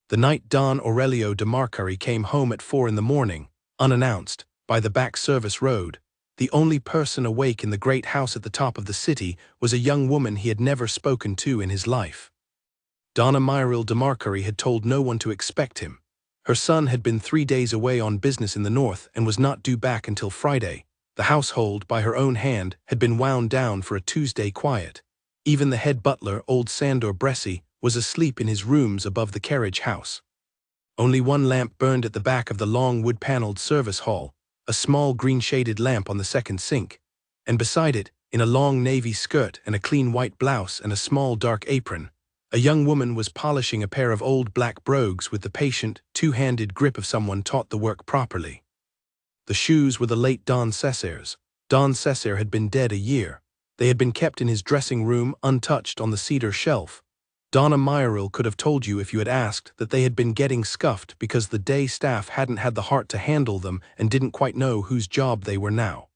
The night Don Aurelio de Marcari came home at 4 in the morning, unannounced, by the back service road, the only person awake in the great house at the top of the city was a young woman he had never spoken to in his life. Donna Myril de Marcari had told no one to expect him. Her son had been 3 days away on business in the north and was not due back until Friday. The household, by her own hand, had been wound down for a Tuesday quiet. Even the head butler, old Sandor Bresci, was asleep in his rooms above the carriage house. Only one lamp burned at the back of the long wood-paneled service hall, a small green-shaded lamp on the second sink, and beside it, in a long navy skirt and a clean white blouse and a small dark apron, a young woman was polishing a pair of old black brogues with the patient, two-handed grip of someone taught the work properly. The shoes were the late Don Cesar's. Don Cesar had been dead a year. They had been kept in his dressing room, untouched on the cedar shelf. Donna Myril could have told you if you had asked that they had been getting scuffed because the day staff hadn't had the heart to handle them and didn't quite know whose job they were now.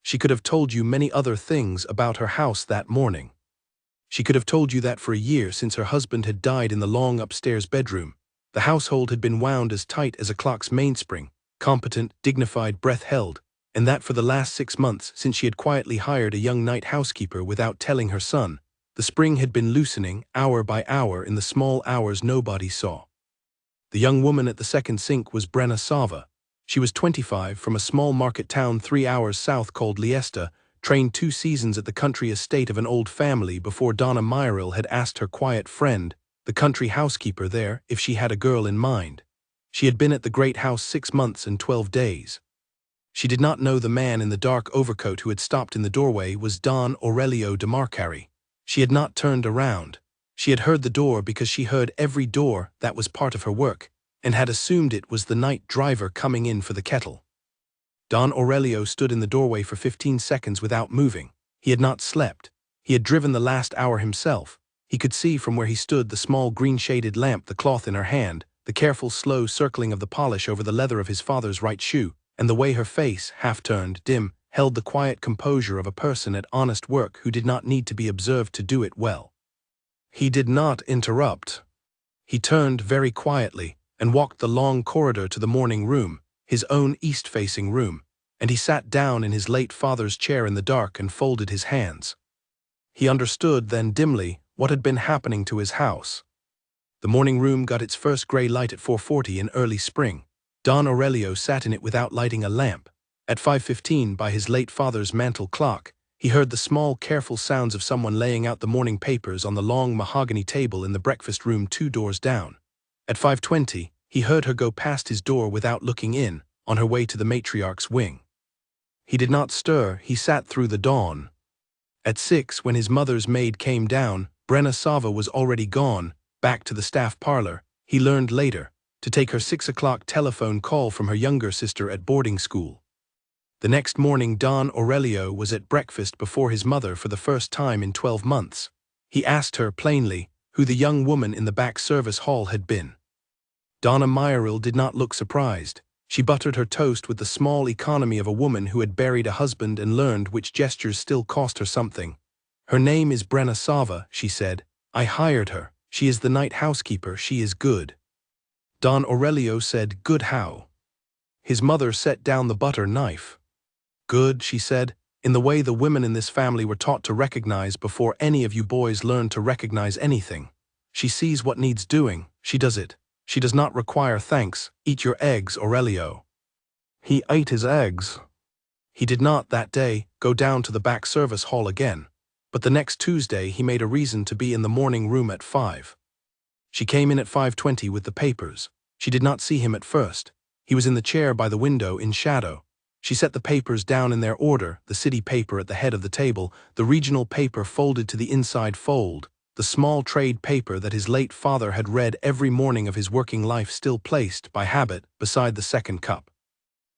She could have told you many other things about her house that morning. She could have told you that for a year since her husband had died in the long upstairs bedroom, the household had been wound as tight as a clock's mainspring, competent, dignified, breath held, and that for the last 6 months since she had quietly hired a young night housekeeper without telling her son, the spring had been loosening, hour by hour, in the small hours nobody saw. The young woman at the second sink was Brenna Sava. She was 25, from a small market town 3 hours south called Liesta, trained 2 seasons at the country estate of an old family before Donna Myril had asked her quiet friend, the country housekeeper there, if she had a girl in mind. She had been at the great house 6 months and 12 days. She did not know the man in the dark overcoat who had stopped in the doorway was Don Aurelio de Marcari. She had not turned around. She had heard the door because she heard every door, that was part of her work, and had assumed it was the night driver coming in for the kettle. Don Aurelio stood in the doorway for 15 seconds without moving. He had not slept. He had driven the last hour himself. He could see from where he stood the small green-shaded lamp, the cloth in her hand, the careful, slow circling of the polish over the leather of his father's right shoe, and the way her face, half-turned, dim, held the quiet composure of a person at honest work who did not need to be observed to do it well. He did not interrupt. He turned very quietly and walked the long corridor to the morning room, his own east-facing room, and he sat down in his late father's chair in the dark and folded his hands. He understood then dimly what had been happening to his house. The morning room got its first gray light at 4:40 in early spring. Don Aurelio sat in it without lighting a lamp. At 5:15, by his late father's mantel clock, he heard the small, careful sounds of someone laying out the morning papers on the long mahogany table in the breakfast room 2 doors down. At 5:20, he heard her go past his door without looking in, on her way to the matriarch's wing. He did not stir, he sat through the dawn. At 6, when his mother's maid came down, Brenna Sava was already gone, back to the staff parlor, he learned later, to take her 6 o'clock telephone call from her younger sister at boarding school. The next morning Don Aurelio was at breakfast before his mother for the first time in 12 months. He asked her plainly who the young woman in the back service hall had been. Donna Myril did not look surprised. She buttered her toast with the small economy of a woman who had buried a husband and learned which gestures still cost her something. "Her name is Brenna Sava," she said. "I hired her. She is the night housekeeper. She is good." Don Aurelio said, "Good how?" His mother set down the butter knife. "Good," she said, "in the way the women in this family were taught to recognize before any of you boys learned to recognize anything. She sees what needs doing, she does it. She does not require thanks. Eat your eggs, Aurelio." He ate his eggs. He did not, that day, go down to the back service hall again, but the next Tuesday he made a reason to be in the morning room at 5. She came in at 5:20 with the papers. She did not see him at first. He was in the chair by the window, in shadow. She set the papers down in their order, the city paper at the head of the table, the regional paper folded to the inside fold, the small trade paper that his late father had read every morning of his working life still placed, by habit, beside the second cup.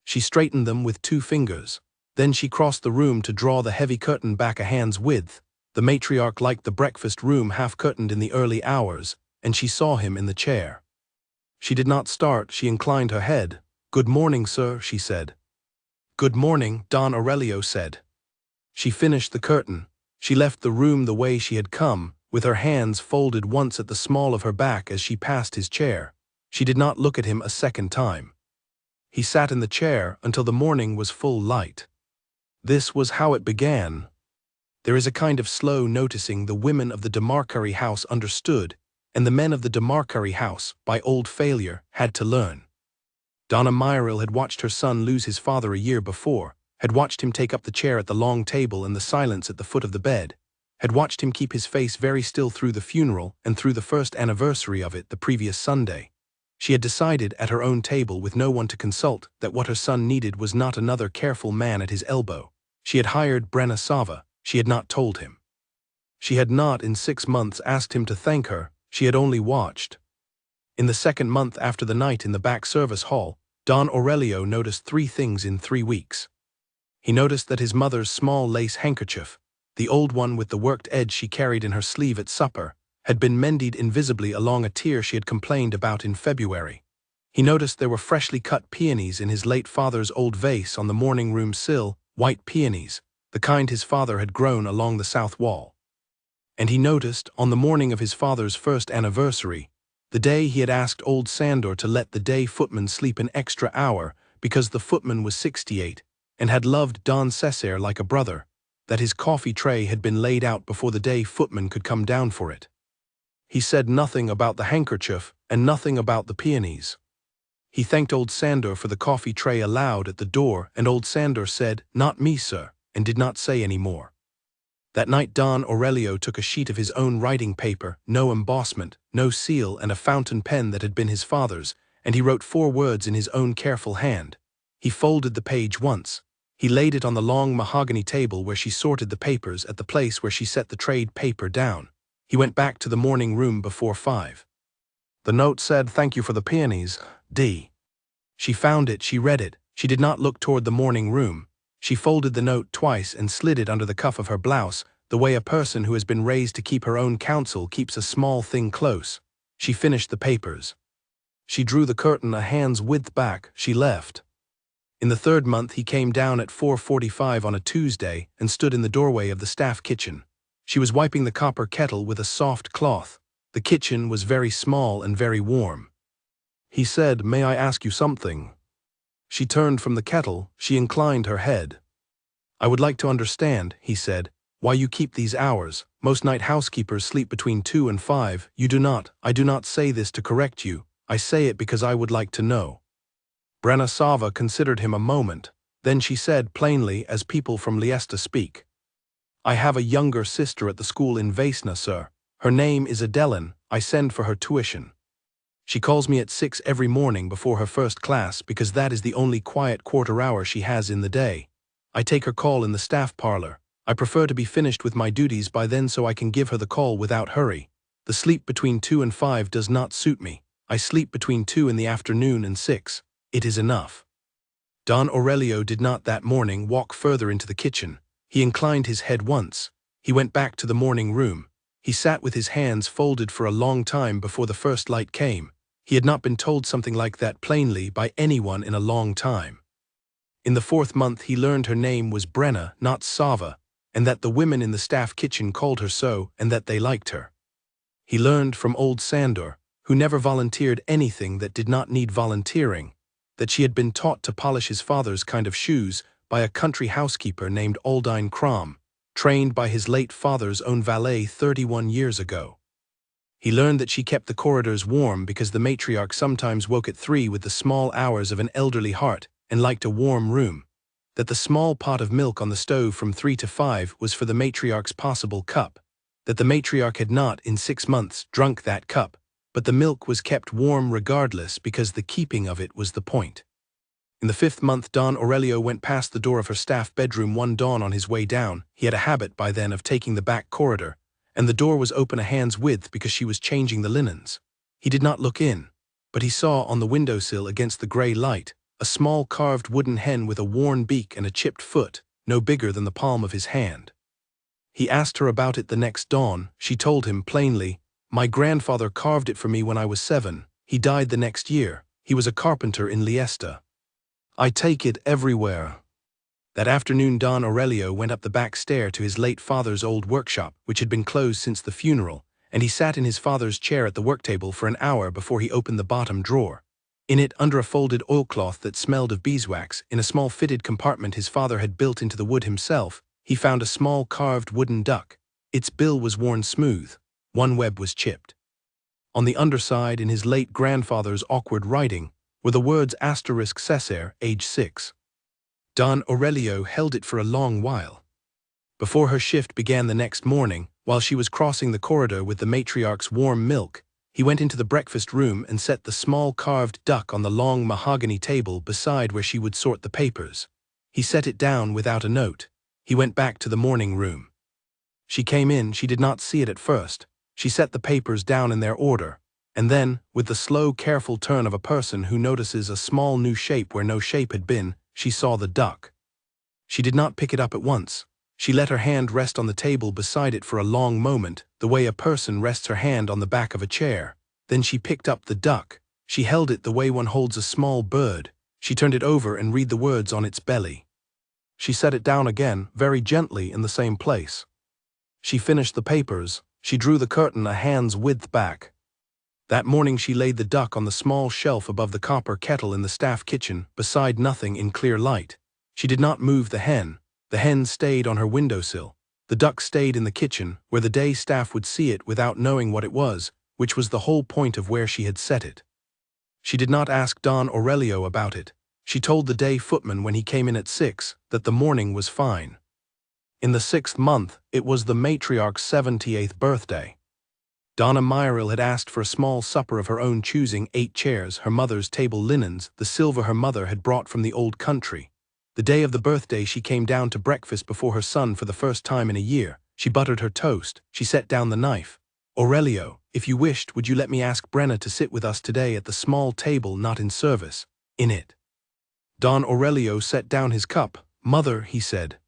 She straightened them with 2 fingers. Then she crossed the room to draw the heavy curtain back a hand's width. The matriarch liked the breakfast room half-curtained in the early hours, and she saw him in the chair. She did not start, she inclined her head. "Good morning, sir," she said. "Good morning," Don Aurelio said. She finished the curtain. She left the room the way she had come, with her hands folded once at the small of her back as she passed his chair. She did not look at him a second time. He sat in the chair until the morning was full light. This was how it began. There is a kind of slow noticing the women of the DeMarcari house understood, and the men of the DeMarcari house, by old failure, had to learn. Donna Myril had watched her son lose his father a year before, had watched him take up the chair at the long table and the silence at the foot of the bed, had watched him keep his face very still through the funeral and through the first anniversary of it the previous Sunday. She had decided at her own table with no one to consult that what her son needed was not another careful man at his elbow. She had hired Brenna Sava. She had not told him. She had not in 6 months asked him to thank her. She had only watched. In the second month after the night in the back service hall, Don Aurelio noticed 3 things in 3 weeks. He noticed that his mother's small lace handkerchief, the old one with the worked edge she carried in her sleeve at supper, had been mended invisibly along a tear she had complained about in February. He noticed there were freshly cut peonies in his late father's old vase on the morning room sill, white peonies, the kind his father had grown along the south wall. And he noticed, on the morning of his father's first anniversary, the day he had asked old Sandor to let the day footman sleep an extra hour because the footman was 68 and had loved Don Cesare like a brother, that his coffee tray had been laid out before the day footman could come down for it. He said nothing about the handkerchief and nothing about the peonies. He thanked old Sandor for the coffee tray aloud at the door, and old Sandor said, "Not me, sir," and did not say any more. That night Don Aurelio took a sheet of his own writing paper, no embossment, no seal, and a fountain pen that had been his father's, and he wrote 4 words in his own careful hand. He folded the page once. He laid it on the long mahogany table where she sorted the papers at the place where she set the trade paper down. He went back to the morning room before 5. The note said, "Thank you for the peonies, D." She found it, she read it. She did not look toward the morning room. She folded the note twice and slid it under the cuff of her blouse, the way a person who has been raised to keep her own counsel keeps a small thing close. She finished the papers. She drew the curtain a hand's width back. She left. In the 3rd month he came down at 4:45 on a Tuesday and stood in the doorway of the staff kitchen. She was wiping the copper kettle with a soft cloth. The kitchen was very small and very warm. He said, "May I ask you something?" She turned from the kettle. She inclined her head. "I would like to understand," he said, "why you keep these hours. Most night housekeepers sleep between 2 and 5. You do not. I do not say this to correct you. I say it because I would like to know." Brenna Sava considered him a moment. Then she said plainly, as people from Liesta speak, "I have a younger sister at the school in Vesna, sir. Her name is Adeline. I send for her tuition. She calls me at 6 every morning before her first class because that is the only quiet quarter hour she has in the day. I take her call in the staff parlor. I prefer to be finished with my duties by then so I can give her the call without hurry. The sleep between 2 and 5 does not suit me. I sleep between 2 in the afternoon and 6. It is enough." Don Aurelio did not that morning walk further into the kitchen. He inclined his head once. He went back to the morning room. He sat with his hands folded for a long time before the first light came. He had not been told something like that plainly by anyone in a long time. In the 4th month he learned her name was Brenna, not Sava, and that the women in the staff kitchen called her so and that they liked her. He learned from old Sandor, who never volunteered anything that did not need volunteering, that she had been taught to polish his father's kind of shoes by a country housekeeper named Aldine Crom, trained by his late father's own valet 31 years ago. He learned that she kept the corridors warm because the matriarch sometimes woke at 3 with the small hours of an elderly heart and liked a warm room, that the small pot of milk on the stove from 3 to 5 was for the matriarch's possible cup, that the matriarch had not, in 6 months, drunk that cup, but the milk was kept warm regardless because the keeping of it was the point. In the 5th month Don Aurelio went past the door of her staff bedroom one dawn on his way down. He had a habit by then of taking the back corridor, and the door was open a hand's width because she was changing the linens. He did not look in, but he saw on the windowsill against the grey light a small carved wooden hen with a worn beak and a chipped foot, no bigger than the palm of his hand. He asked her about it the next dawn. She told him plainly, "My grandfather carved it for me when I was 7. He died the next year. He was a carpenter in Liesta. I take it everywhere." That afternoon Don Aurelio went up the back stair to his late father's old workshop, which had been closed since the funeral, and he sat in his father's chair at the worktable for an hour before he opened the bottom drawer. In it, under a folded oilcloth that smelled of beeswax, in a small fitted compartment his father had built into the wood himself, he found a small carved wooden duck. Its bill was worn smooth. One web was chipped. On the underside, in his late grandfather's awkward writing, were the words *Cesare, age 6. Don Aurelio held it for a long while. Before her shift began the next morning, while she was crossing the corridor with the matriarch's warm milk, he went into the breakfast room and set the small carved duck on the long mahogany table beside where she would sort the papers. He set it down without a note. He went back to the morning room. She came in. She did not see it at first. She set the papers down in their order, and then, with the slow, careful turn of a person who notices a small new shape where no shape had been, she saw the duck. She did not pick it up at once. She let her hand rest on the table beside it for a long moment, the way a person rests her hand on the back of a chair. Then she picked up the duck. She held it the way one holds a small bird. She turned it over and read the words on its belly. She set it down again, very gently, in the same place. She finished the papers. She drew the curtain a hand's width back. That morning she laid the duck on the small shelf above the copper kettle in the staff kitchen, beside nothing in clear light. She did not move the hen. The hen stayed on her windowsill. The duck stayed in the kitchen, where the day staff would see it without knowing what it was, which was the whole point of where she had set it. She did not ask Don Aurelio about it. She told the day footman when he came in at 6 that the morning was fine. In the 6th month, it was the matriarch's 78th birthday. Donna Myril had asked for a small supper of her own choosing, 8 chairs, her mother's table linens, the silver her mother had brought from the old country. The day of the birthday she came down to breakfast before her son for the first time in a year. She buttered her toast. She set down the knife. "Aurelio, if you wished, would you let me ask Brenna to sit with us today at the small table not in service, in it?" Don Aurelio set down his cup. "Mother," he said.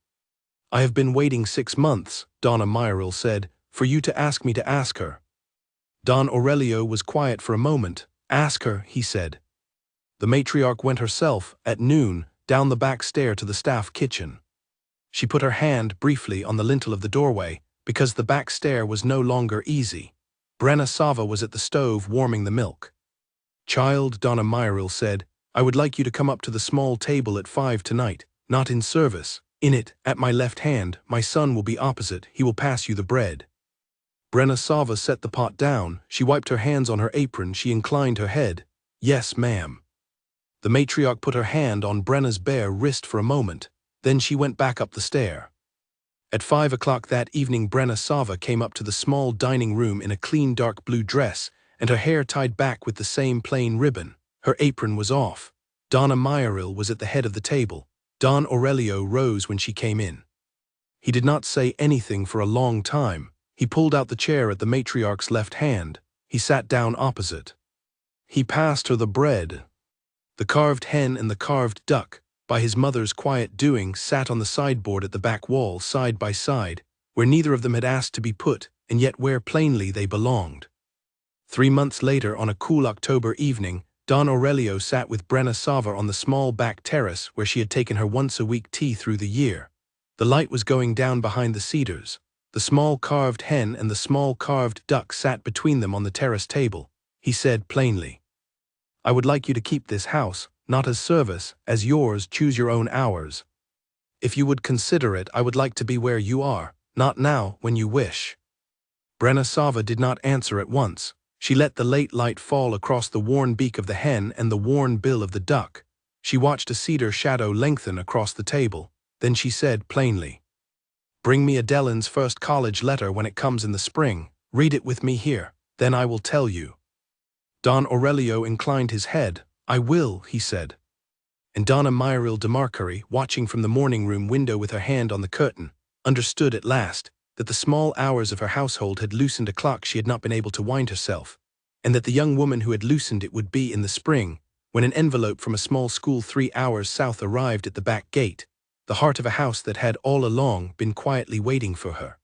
"I have been waiting 6 months," Donna Myril said, "for you to ask me to ask her." Don Aurelio was quiet for a moment. "Ask her," he said. The matriarch went herself, at noon, down the back stair to the staff kitchen. She put her hand briefly on the lintel of the doorway, because the back stair was no longer easy. Brenna Sava was at the stove warming the milk. "Child," Donna Myril said, "I would like you to come up to the small table at 5 tonight, not in service. In it, at my left hand, my son will be opposite. He will pass you the bread." Brenna Sava set the pot down. She wiped her hands on her apron. She inclined her head. "Yes, ma'am." The matriarch put her hand on Brenna's bare wrist for a moment. Then she went back up the stair. At 5 o'clock that evening Brenna Sava came up to the small dining room in a clean dark blue dress, and her hair tied back with the same plain ribbon. Her apron was off. Donna Myril was at the head of the table. Don Aurelio rose when she came in. He did not say anything for a long time. He pulled out the chair at the matriarch's left hand. He sat down opposite. He passed her the bread. The carved hen and the carved duck, by his mother's quiet doing, sat on the sideboard at the back wall, side by side, where neither of them had asked to be put, and yet where plainly they belonged. 3 months later, on a cool October evening, Don Aurelio sat with Brenna Sava on the small back terrace where she had taken her once-a-week tea through the year. The light was going down behind the cedars. The small carved hen and the small carved duck sat between them on the terrace table. He said plainly, "I would like you to keep this house, not as service, as yours, choose your own hours. If you would consider it, I would like to be where you are, not now, when you wish." Brenna Sava did not answer at once. She let the late light fall across the worn beak of the hen and the worn bill of the duck. She watched a cedar shadow lengthen across the table. Then she said plainly, "Bring me Adelin's first college letter when it comes in the spring. Read it with me here. Then I will tell you." Don Aurelio inclined his head. "I will," he said. And Donna Myril de Marcari, watching from the morning room window with her hand on the curtain, understood at last that the small hours of her household had loosened a clock she had not been able to wind herself, and that the young woman who had loosened it would be in the spring, when an envelope from a small school 3 hours south arrived at the back gate, the heart of a house that had all along been quietly waiting for her.